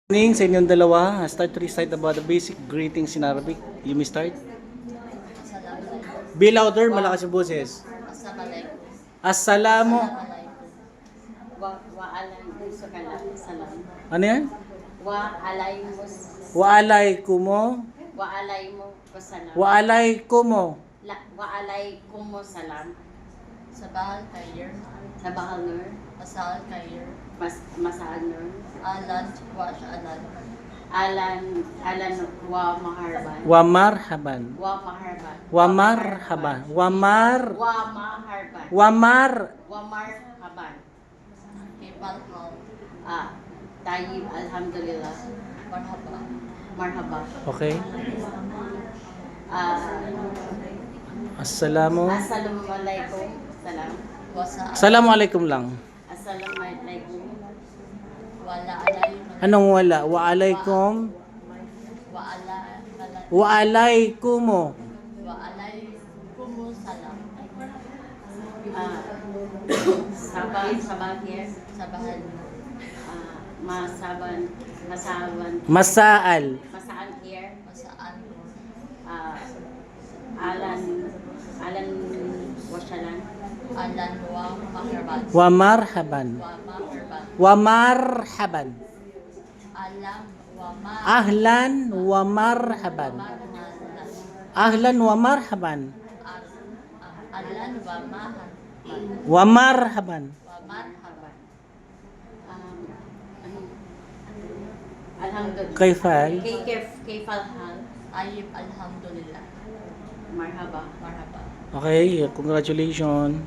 Morning sa inyong dalawa. Start to recite about the basic greetings in Arabic. You may start. Be louder, malakas yung boses. Assalamualaikum. Assalamu. Salam. Ano yan? Waalaikumsalam. Waalaikum. Waalaikumsalam. Sabahal khair. Sabahal nur. Masal khair. Masal nur. Alan wa sha'alan. Alan wa maharban. Wa marhaban. Wa maharban. Wa marhaban. Wa maharban. Wa marhaban. Kipal hal. Tayyib alhamdulillah. Marhaba. Marhaba. Okay. Assalamualaikum. Salam. Assalamualaikum lang. Assalamualaikum. Wala alaykum. Anong wala? Waalaikum. Waalaikum. Waalaikum salam. Sabah here. Sabahan. Masaban. Masaal. Masaan here. Masaan. Alan wasyalan. Alan wa maharban. Wa marhaban. Wa marhaban. Alam wa ma. Ahlan wa marhaban. Ahlan wa marhaban. Alan wa maharban. Wa marhaban. Wa marhaban. Alhamdulillah. Kaifal? Kaifal hal? Ayib alhamdulillah. Marhaba. Okay, congratulations.